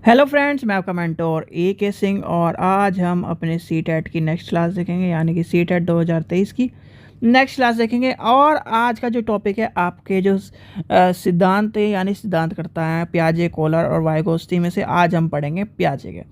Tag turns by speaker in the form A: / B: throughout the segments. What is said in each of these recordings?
A: Hello friends, मैं आपका mentor ए सिंह और आज हम अपने सीटेट की नेक्स्ट क्लास देखेंगे, यानी कि सीटेट 2023 की नेक्स्ट क्लास देखेंगे। और आज का जो टॉपिक है, आपके जो सिद्धांत है यानी सिद्धांत करता है प्याजे, कोलर और वाइगोत्स्की में से आज हम पढ़ेंगे प्याजे के।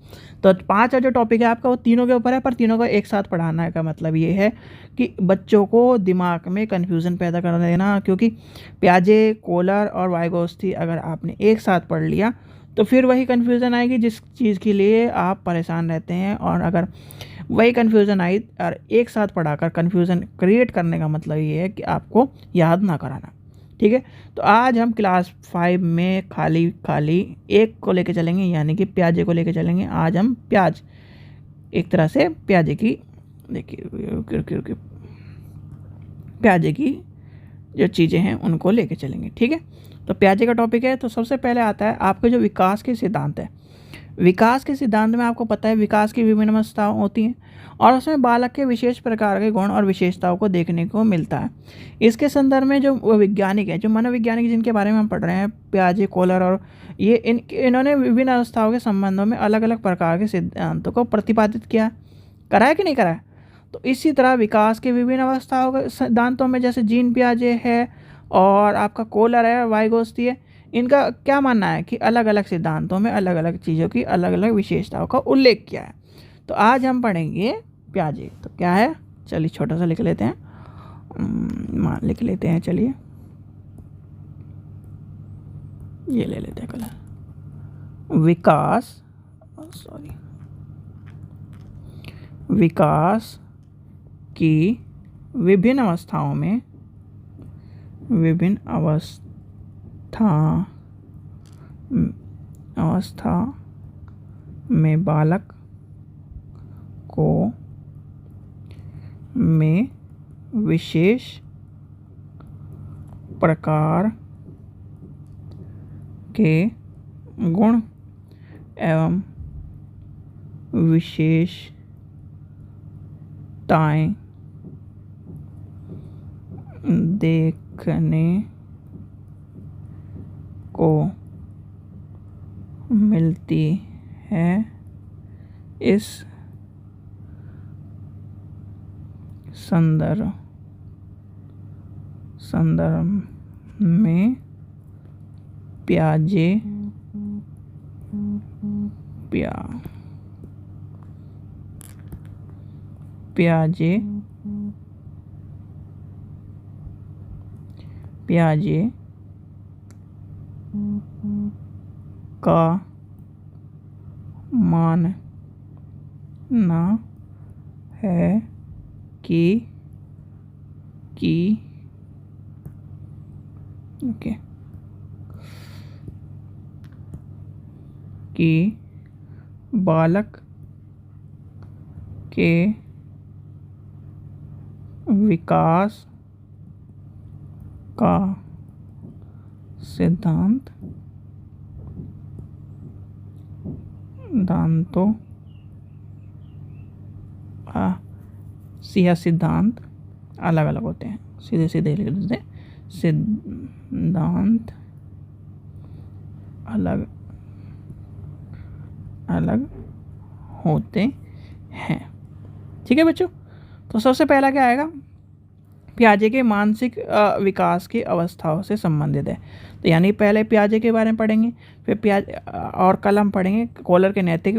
A: तो 5 का जो टॉपिक है आपका वो तीनों के ऊपर है, पर तीनों को एक साथ पढ़ाना का मतलब ये है कि बच्चों को दिमाग में कन्फ्यूज़न पैदा कर देना, क्योंकि प्याजे, कोलर और वाइगोत्स्की अगर आपने एक साथ पढ़ लिया तो फिर वही कन्फ्यूज़न आएगी जिस चीज़ के लिए आप परेशान रहते हैं। और अगर वही कन्फ्यूज़न आई और एक साथ पढ़ाकर कन्फ्यूज़न क्रिएट करने का मतलब ये है कि आपको याद ना कराना। ठीक है, तो आज हम क्लास 5 में खाली एक को लेके चलेंगे, यानी कि प्याजे को लेके चलेंगे। आज हम प्याज, एक तरह से प्याजे की, देखिए प्याजे की जो चीज़ें हैं उनको लेके चलेंगे। ठीक है, तो प्याजे का टॉपिक है। तो सबसे पहले आता है आपके जो विकास के सिद्धांत है। विकास के सिद्धांत में आपको पता है विकास की विभिन्न अवस्थाएं होती हैं और उसमें बालक के विशेष प्रकार के गुण और विशेषताओं को देखने को मिलता है। इसके संदर्भ में जो वैज्ञानिक है, जो मनोवैज्ञानिक जिनके बारे में हम पढ़ रहे हैं, प्याजे, कोलर और ये इन्होंने विभिन्न अवस्थाओं के संबंधों में अलग अलग प्रकार के सिद्धांतों को प्रतिपादित किया, करा है कि नहीं करा है। तो इसी तरह विकास के विभिन्न अवस्थाओं के सिद्धांतों में जैसे जीन पियाजे है और आपका कोलर है, वाइगोत्स्की है, इनका क्या मानना है कि अलग अलग सिद्धांतों में अलग अलग चीज़ों की अलग अलग विशेषताओं का उल्लेख किया है। तो आज हम पढ़ेंगे प्याजे। तो क्या है, चलिए छोटा सा लिख लेते हैं, लिख लेते हैं। चलिए ये ले लेते हैं कलर। विकास की विभिन्न अवस्था में बालक को में विशेष प्रकार के गुण एवं विशेषताएं देखने को मिलती है। इस संदर्भ में प्याजे का मानना है कि बालक के विकास का सिद्धांत अलग अलग होते हैं। सीधे सीधे लिख देते हैं, सिद्धांत अलग अलग होते हैं। ठीक है बच्चों, तो सबसे पहला क्या आएगा, प्याजे के मानसिक विकास की अवस्थाओं से संबंधित है। तो यानी पहले प्याजे के बारे में पढ़ेंगे, फिर और कल हम पढ़ेंगे कोलर के नैतिक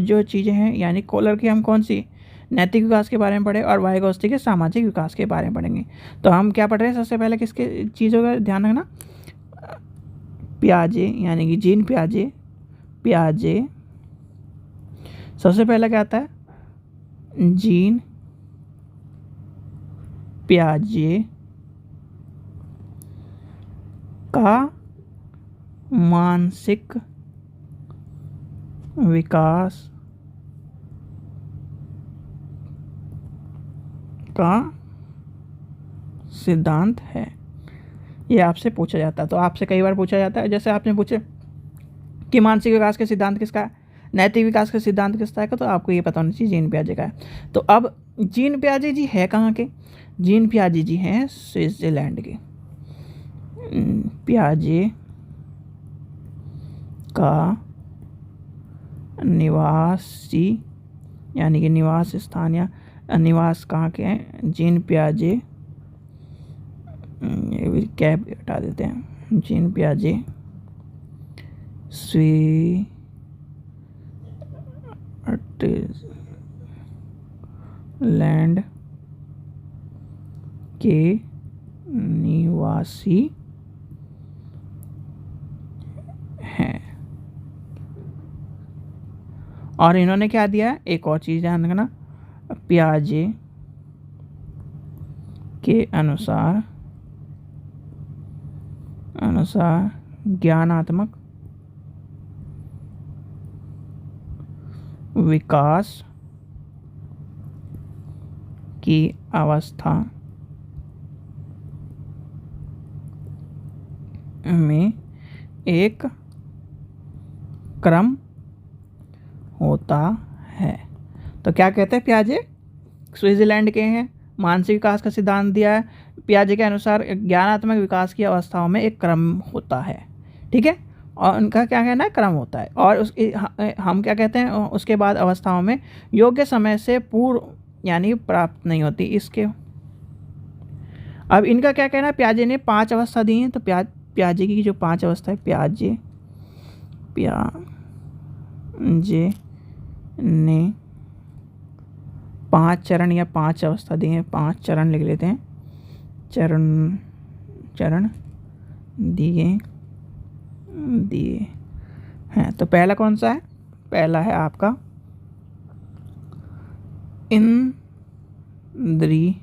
A: जो चीज़ें हैं, यानी कोलर की हम कौन सी नैतिक विकास के बारे में पढ़े और वाइगोत्स्की के सामाजिक विकास के बारे में पढ़ेंगे। तो हम क्या पढ़ रहे हैं, सबसे पहले किसके चीज़ों का ध्यान रखना, प्याजे यानी कि जीन प्याजे। सबसे पहला क्या आता है, जीन प्याजे का मानसिक विकास का सिद्धांत है। ये आपसे पूछा जाता है, तो आपसे कई बार पूछा जाता है, जैसे आपने पूछे कि मानसिक विकास के सिद्धांत किसका है, नैतिक विकास का सिद्धांत किसका है, तो आपको ये पता होना चाहिए जीन पियाजे का है। तो अब जीन पियाजे जी है कहाँ के, जीन पियाजे जी हैं स्विट्जरलैंड के। पियाजे का निवासी यानी कि निवास स्थान या निवास कहाँ के हैं, जीन पियाजे, ये भी कैप हटा देते हैं, जीन पियाजे स्विट्जरलैंड के निवासी हैं। और इन्होंने क्या दिया है, एक और चीज़ ध्यान रखना, पियाजे के अनुसार ज्ञानात्मक विकास की अवस्था में एक क्रम होता है। तो क्या कहते हैं, पियाजे स्विट्जरलैंड के हैं, मानसिक विकास का सिद्धांत दिया है, पियाजे के अनुसार ज्ञानात्मक विकास की अवस्थाओं में एक क्रम होता है। ठीक है, और उनका क्या कहना है, क्रम होता है। और उसके हम क्या कहते हैं, उसके बाद अवस्थाओं में योग्य समय से पूर्व यानी प्राप्त नहीं होती इसके। अब इनका क्या कहना है, पियाजे ने 5 अवस्था दी हैं। तो पियाजे की जो 5 अवस्था है, पियाजे ने 5 चरण या 5 अवस्था दी हैं, 5 चरण लिख लेते हैं, चरण दिए हैं। तो पहला कौन सा है, पहला है आपका इंद्रिय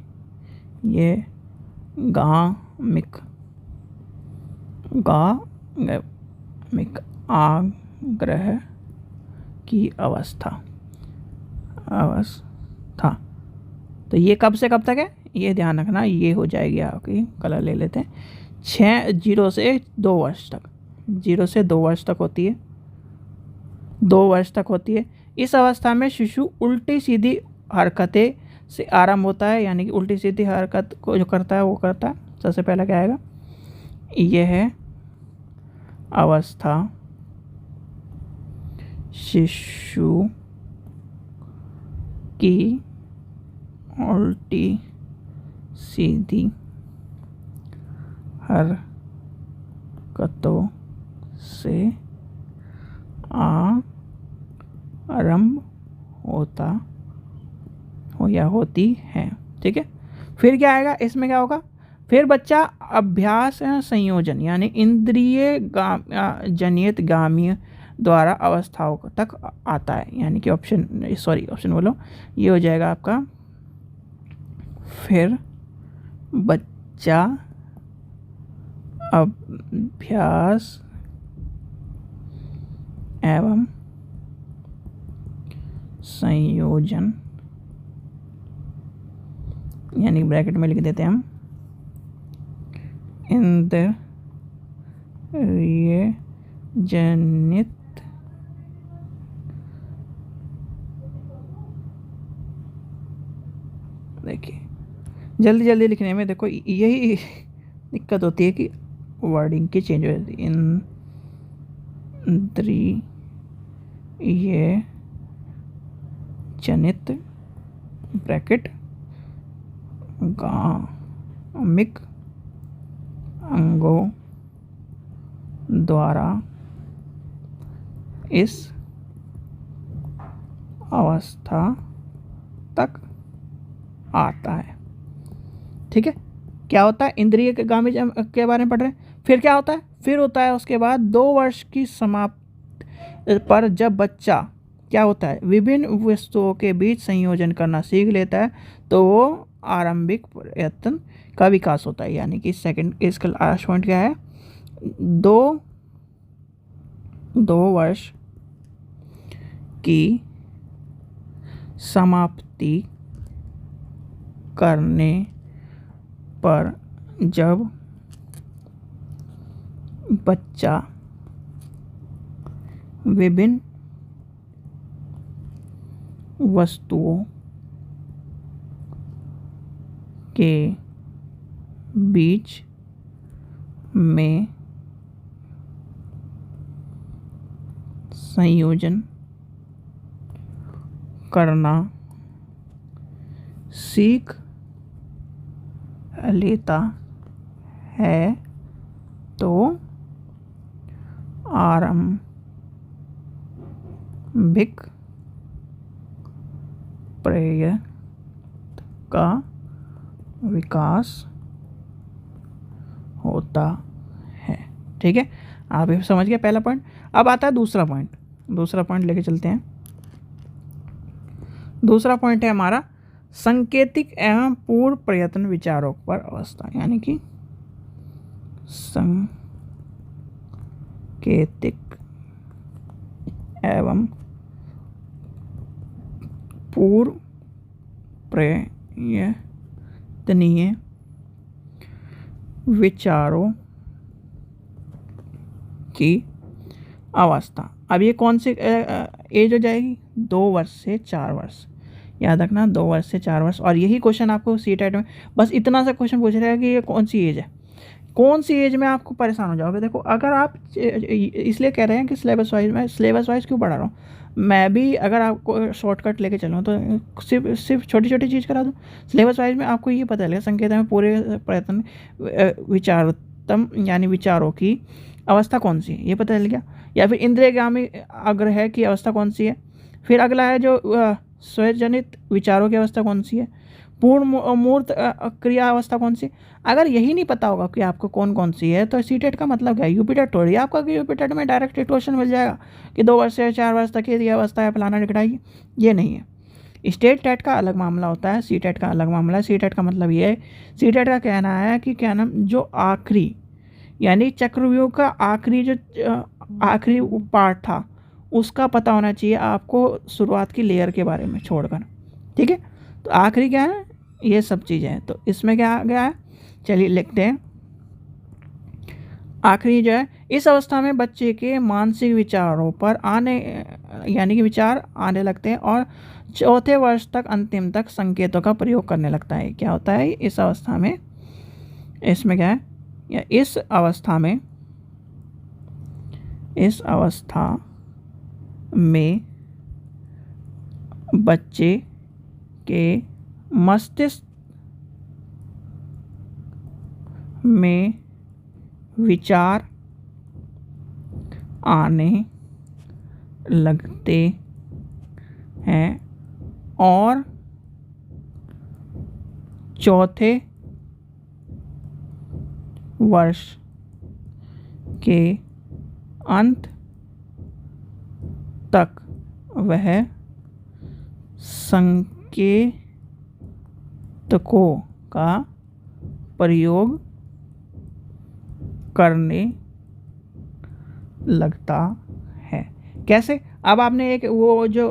A: गामिक आग्रह की अवस्था। तो ये कब से कब तक है, ये ध्यान रखना, ये हो जाएगी आपकी, कलर ले लेते हैं, 0 से 2 वर्ष तक, 0 से 2 वर्ष तक होती है, 2 वर्ष तक होती है। इस अवस्था में शिशु उल्टी सीधी हरकतें से आरंभ होता है, यानी कि उल्टी सीधी हरकत को जो करता है वो करता है। सबसे पहला क्या आएगा, यह अवस्था शिशु की उल्टी सीधी हरकतों से आरंभ होता हो या होती है। ठीक है, फिर क्या आएगा, इसमें क्या होगा, फिर बच्चा अभ्यास संयोजन यानी इंद्रिय जनित गामी द्वारा अवस्थाओं तक आता है, यानी कि ऑप्शन बोलो, ये हो जाएगा आपका, फिर बच्चा अभ्यास एवं संयोजन यानी ब्रैकेट में लिख देते हैं हम, इंद्रिय जनित देखिए जल्दी लिखने में देखो यही दिक्कत होती है कि वर्डिंग की चेंज हो जाती है। इंद्रिय जनित ब्रैकेट गामिक अंगों द्वारा इस अवस्था तक आता है। ठीक है, क्या होता है, इंद्रिय के गामी के बारे में पढ़ रहे हैं। फिर क्या होता है, फिर होता है उसके बाद 2 वर्ष की समाप्ति पर जब बच्चा क्या होता है, विभिन्न वस्तुओं के बीच संयोजन करना सीख लेता है, तो वो आरंभिक प्रयत्न का विकास होता है। यानी कि सेकंड इसका लास्ट पॉइंट क्या है, 2 वर्ष की समाप्ति करने पर जब बच्चा विभिन्न वस्तुओं के बीच में संयोजन करना सीख लेता है तो आरंभिक प्रयत्न का विकास होता है। ठीक है, आप ये समझ गए पहला पॉइंट। अब आता है दूसरा पॉइंट। दूसरा पॉइंट लेके चलते हैं। दूसरा पॉइंट है हमारा सांकेतिक एवं पूर्ण प्रयत्न विचारों पर अवस्था, यानी कि सांकेतिक एवं पूर्व प्रयत्नीय विचारों की अवस्था। अब ये कौन सी एज हो जाएगी? 2 वर्ष से 4 वर्ष। याद रखना, 2 वर्ष से 4 वर्ष। और यही क्वेश्चन आपको सीटेट में बस इतना सा क्वेश्चन पूछ रहा है कि ये कौन सी एज है, कौन सी एज में आपको परेशान हो जाओगे। देखो, अगर आप इसलिए कह रहे हैं कि सिलेबस वाइज क्यों पढ़ा रहा हूँ मैं भी, अगर आपको शॉर्टकट लेके चलूँ तो सिर्फ छोटी छोटी चीज़ करा दूँ। सिलेबस वाइज में आपको ये पता लगेगा संकेत में पूरे प्रयत्न विचारोत्तम यानी विचारों की अवस्था कौन सी है, ये पता चल गया। या फिर इंद्रियगामी आग्रह की अवस्था कौन सी है। फिर अगला है जो स्वजनित विचारों की अवस्था कौन सी है। पूर्ण मूर्त क्रिया अवस्था कौन सी। अगर यही नहीं पता होगा कि आपको कौन कौन सी है तो सीटेट का मतलब क्या है? यूपीटेट थोड़ी आपका कि यूपीटेट में डायरेक्ट क्वेश्चन मिल जाएगा कि 2 वर्ष से 4 वर्ष तक ये अवस्था है, फलाना दिखलाइए। ये नहीं है। स्टेट टेट का अलग मामला होता है, सीटेट का अलग मामला है। सीटेट का मतलब ये है, सीटेट का कहना है कि क्या नाम, जो आखिरी यानी चक्रव्यूह का आखिरी जो आखिरी पार्ट था उसका पता होना चाहिए आपको शुरुआत की लेयर के बारे में छोड़कर। ठीक है, तो आखिरी क्या है, ये सब चीज़ें हैं। तो इसमें क्या आ गया है, चलिए लिखते हैं। आखिरी जो है, इस अवस्था में बच्चे के मानसिक विचारों पर आने यानी कि विचार आने लगते हैं और चौथे वर्ष तक अंतिम तक संकेतों का प्रयोग करने लगता है। क्या होता है इस अवस्था में, इसमें क्या है, या इस अवस्था में बच्चे के मस्तिष्क में विचार आने लगते हैं और चौथे वर्ष के अंत तक वह संकेतकों का प्रयोग करने लगता है। कैसे? अब आपने एक वो जो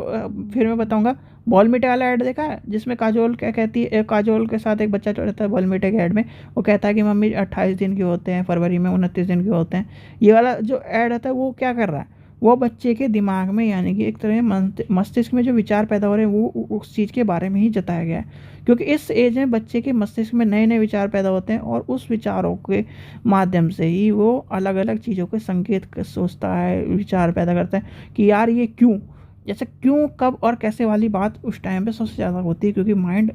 A: फिर मैं बताऊंगा, बॉलमीटे वाला ऐड देखा है जिसमें काजोल क्या कहती है, काजोल के साथ एक बच्चा रहता है बॉलमीटे के ऐड में, वो कहता है कि मम्मी 28 दिन के होते हैं, फरवरी में 29 दिन के होते हैं। ये वाला जो ऐड आता है वो क्या कर रहा है, वो बच्चे के दिमाग में यानी कि एक तरह मस्तिष्क में जो विचार पैदा हो रहे हैं वो उस चीज़ के बारे में ही जताया गया है। क्योंकि इस एज में बच्चे के मस्तिष्क में नए नए विचार पैदा होते हैं और उस विचारों के माध्यम से ही वो अलग अलग चीज़ों के संकेत सोचता है, विचार पैदा करता है कि यार ये क्यों, जैसे क्यों, कब और कैसे वाली बात उस टाइम पे सबसे ज़्यादा होती है। क्योंकि माइंड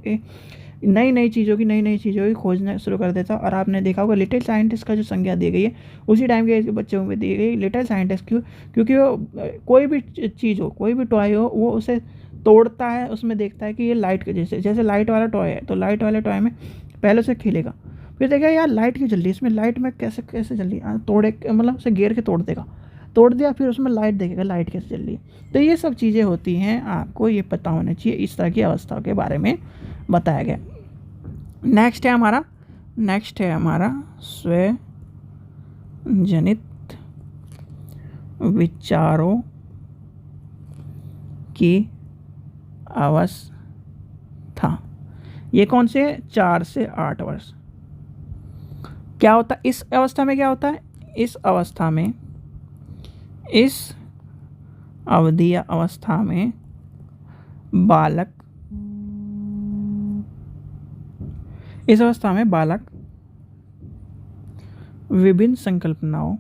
A: नई नई चीज़ों की खोजना शुरू कर देता है। और आपने देखा होगा लिटिल साइंटिस्ट का जो संज्ञा दी गई है उसी टाइम के बच्चों में दी गई लिटिल साइंटिस्ट। क्यों? क्योंकि वो कोई भी चीज़ हो, कोई भी टॉय हो, वो उसे तोड़ता है, उसमें देखता है कि ये लाइट के जैसे लाइट वाला टॉय है तो लाइट वाले टॉय में पहले से खेलेगा, फिर देखेगा यार लाइट क्यों जल रही है, इसमें लाइट में कैसे जल रही है, तोड़े मतलब उसे घेर के तोड़ देगा, तोड़ दिया, फिर उसमें लाइट देखेगा लाइट कैसे चल रही है। तो ये सब चीज़ें होती हैं, आपको ये पता होना चाहिए। इस तरह की अवस्थाओं के बारे में बताया गया। नेक्स्ट है हमारा स्वजनित विचारों की अवस्था। ये कौन से? 4 से 8 वर्ष। क्या होता है इस अवस्था में? क्या होता है इस अवस्था में, इस अवधि या अवस्था में बालक विभिन्न संकल्पनाओं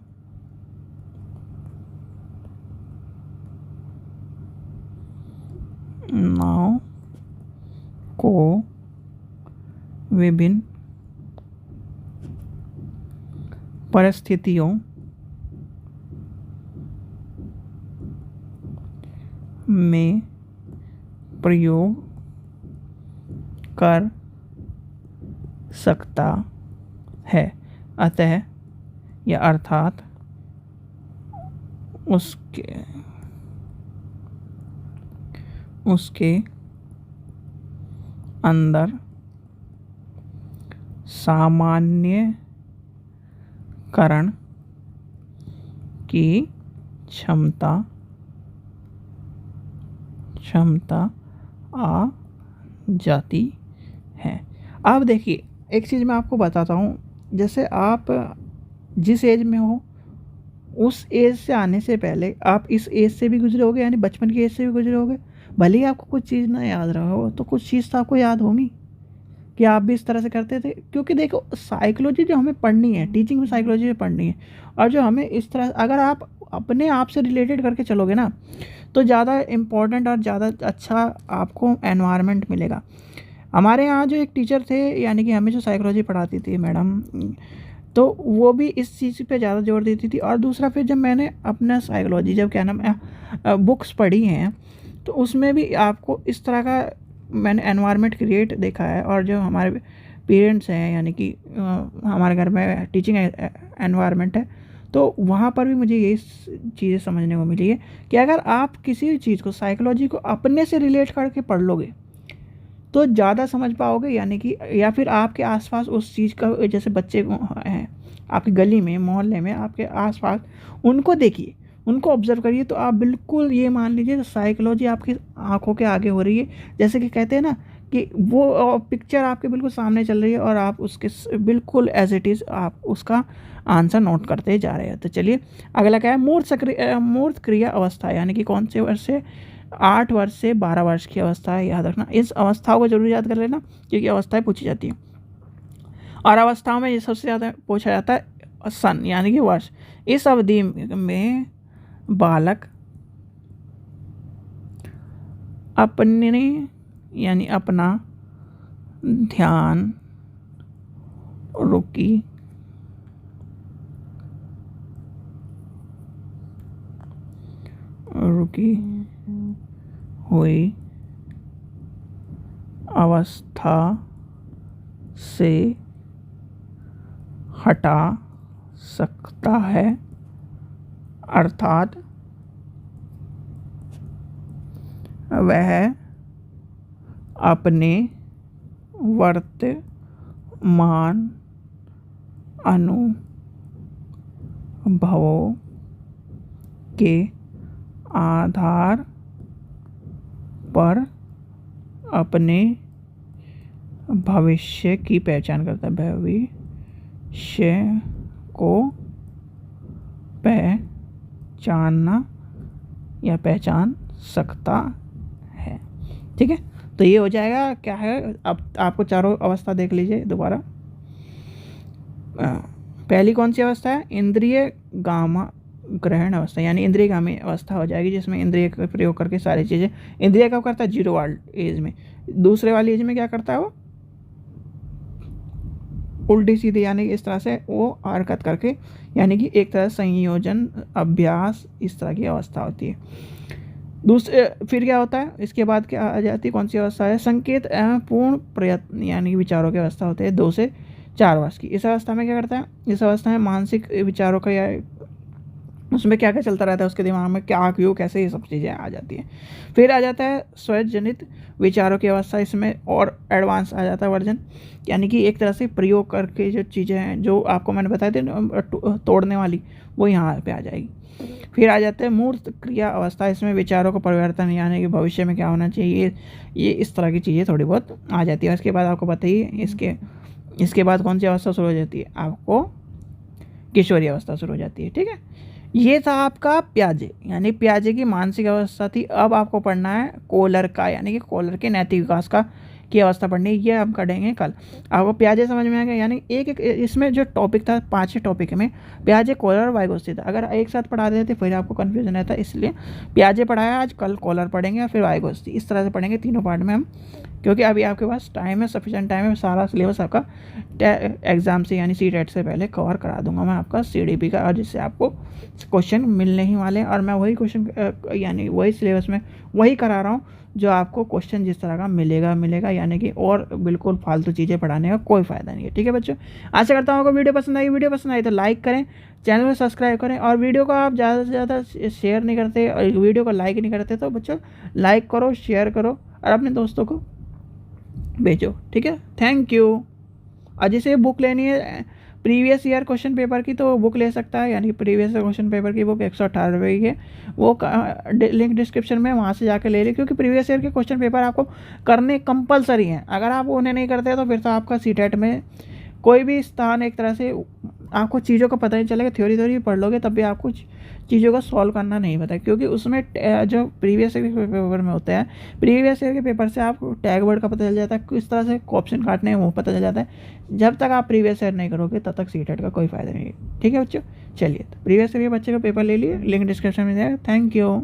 A: को विभिन्न परिस्थितियों में प्रयोग कर सकता है। अतः या अर्थात उसके अंदर सामान्यकरण की क्षमता आ जाती है। अब देखिए, एक चीज़ मैं आपको बताता हूँ, जैसे आप जिस एज में हो उस एज से आने से पहले आप इस एज से भी गुजरे होगे, यानी बचपन की एज से भी गुजरे होगे। भले ही आपको कुछ चीज़ ना याद रहा हो तो कुछ चीज़ तो आपको याद होगी कि आप भी इस तरह से करते थे। क्योंकि देखो, साइकोलॉजी जो हमें पढ़नी है, टीचिंग में साइकोलॉजी जो पढ़नी है, और जो हमें इस तरह अगर आप अपने आप से रिलेटेड करके चलोगे ना तो ज़्यादा इम्पोर्टेंट और ज़्यादा अच्छा आपको एनवायरनमेंट मिलेगा। हमारे यहाँ जो एक टीचर थे, यानी कि हमें जो साइकोलॉजी पढ़ाती थी मैडम, तो वो भी इस चीज़ पे ज़्यादा जोर देती थी। और दूसरा, फिर जब मैंने अपना साइकोलॉजी जब क्या नाम बुक्स पढ़ी हैं तो उसमें भी आपको इस तरह का मैंने एनवायरनमेंट क्रिएट देखा है। और जो हमारे पेरेंट्स हैं, यानी कि हमारे घर में टीचिंग एनवायरनमेंट है, तो वहाँ पर भी मुझे यही चीज़ें समझने को मिली है कि अगर आप किसी भी चीज़ को, साइकोलॉजी को अपने से रिलेट करके पढ़ लोगे तो ज़्यादा समझ पाओगे। यानी कि या फिर आपके आसपास उस चीज़ का, जैसे बच्चे हैं आपकी गली में, मोहल्ले में, आपके आसपास, उनको देखिए, उनको ऑब्जर्व करिए, तो आप बिल्कुल ये मान लीजिए साइकोलॉजी आपकी आंखों के आगे हो रही है। जैसे कि कहते हैं ना कि वो पिक्चर आपके बिल्कुल सामने चल रही है और आप उसके बिल्कुल एज इट इज़ आप उसका आंसर नोट करते जा रहे हैं। तो चलिए अगला क्या है, मूर्त क्रिया अवस्था, यानी कि कौन से वर्ष से 8 वर्ष से 12 वर्ष की अवस्था है, याद रखना। इस अवस्थाओं को जरूर याद कर लेना क्योंकि अवस्थाएं पूछी जाती हैं। और अवस्थाओं में ये सबसे ज़्यादा पूछा जाता है सन, यानी कि वर्ष। इस अवधि में बालक अपना ध्यान रुकी हुई अवस्था से हटा सकता है, अर्थात वह अपने वर्तमान अनुभवों के आधार पर अपने भविष्य की पहचान करता है, भविष्य को पहचान सकता है। ठीक है, तो ये हो जाएगा। क्या है, अब आपको चारों अवस्था देख लीजिए दोबारा। पहली कौन सी अवस्था है, इंद्रिय गामा ग्रहण अवस्था, यानी इंद्रियगामी अवस्था हो जाएगी, जिसमें इंद्रिय का प्रयोग करके सारी चीज़ें, इंद्रिय का करता है 0 वाली एज में। दूसरे वाली एज में क्या करता है, वो उल्टी सीधी, यानी इस तरह से वो हरकत करके, यानी कि एक तरह संयोजन, अभ्यास, इस तरह की अवस्था होती है। दूसरे फिर क्या होता है, इसके बाद क्या आ जाती है, कौन सी अवस्था है, संकेत एवं पूर्ण प्रयत्न, यानी विचारों की अवस्था होती है 2 से 4 वर्ष की। इस अवस्था में क्या करता है, इस अवस्था में मानसिक विचारों का, या उसमें क्या क्या चलता रहता है, उसके दिमाग में क्या क्यों कैसे, ये सब चीज़ें आ जाती हैं। फिर आ जाता है स्वयं जनित विचारों की अवस्था, इसमें और एडवांस आ जाता है वर्जन, यानी कि एक तरह से प्रयोग करके जो चीज़ें हैं, जो आपको मैंने बताया थे तोड़ने वाली, वो यहाँ पे आ जाएगी। फिर आ जाता है मूर्त क्रिया अवस्था, इसमें विचारों का परिवर्तन, यानी कि भविष्य में क्या होना चाहिए, ये इस तरह की चीज़ें थोड़ी बहुत आ जाती है। इसके बाद आपको बताइए, इसके बाद कौन सी अवस्था शुरू हो जाती है, आपको किशोरी अवस्था शुरू हो जाती है। ठीक है, ये था आपका प्याजे, यानी प्याजे की मानसिक अवस्था थी। अब आपको पढ़ना है कोलर का, यानी कि कोलर के नैतिक विकास का की अवस्था पढ़नी है, ये हम करेंगे कल। आपको प्याजे समझ में आ गया, यानी एक एक इसमें जो टॉपिक था 5 टॉपिक में प्याजे, कॉलर और वाइगोस्ती था। अगर एक साथ पढ़ा देते फिर आपको कन्फ्यूजन रहता, इसलिए प्याजे पढ़ाया आज, कल कॉलर पढ़ेंगे और फिर वाइगोस्ती, इस तरह से पढ़ेंगे तीनों पार्ट में हम, क्योंकि अभी आपके पास टाइम है, सफिशिएंट टाइम है। सारा सिलेबस आपका एग्ज़ाम से यानी सीटेट से पहले कवर करा दूंगा मैं आपका सीडीपी का, और जिससे आपको क्वेश्चन मिलने ही वाले हैं। और मैं वही क्वेश्चन यानी वही सिलेबस में वही करा रहा हूँ जो आपको क्वेश्चन जिस तरह का मिलेगा, यानी कि और बिल्कुल फालतू चीज़ें पढ़ाने का कोई फ़ायदा नहीं है। ठीक है बच्चों, आशा करता हूँ आपको वीडियो पसंद आई तो लाइक करें, चैनल को सब्सक्राइब करें, और वीडियो को आप ज़्यादा से ज़्यादा शेयर नहीं करते और वीडियो को लाइक नहीं करते तो बच्चों लाइक करो, शेयर करो और अपने दोस्तों को भेजो। ठीक है, थैंक यू। और जिसे बुक लेनी है प्रीवियस ईयर क्वेश्चन पेपर की तो बुक ले सकता है, यानी कि प्रीवियस ईयर क्वेश्चन पेपर की बुक 118 रुपये की है, वो लिंक डिस्क्रिप्शन में, वहाँ से जाकर ले लें, क्योंकि प्रीवियस ईयर के क्वेश्चन पेपर आपको करने कंपलसरी हैं। अगर आप उन्हें नहीं करते तो फिर तो आपका सीटेट में कोई भी स्थान, एक तरह से आपको चीज़ों का पता नहीं चलेगा। थ्योरी पढ़ लोगे तब भी आपको चीज़ों को सॉल्व करना नहीं पता, क्योंकि उसमें जो प्रीवियस ईयर के पेपर में होता है, प्रीवियस ईयर के पेपर से आपको टैग वर्ड का पता चल जाता है, किस तरह से ऑप्शन काटने हैं वो पता चल जाता है। जब तक आप प्रीवियस ईयर नहीं करोगे तब तक सीटेट का कोई फ़ायदा नहीं है। ठीक है बच्चों, चलिए तो प्रीवियस ईयर के बच्चे का पेपर ले लिए, लिंक डिस्क्रिप्शन में दिया है। Thank you.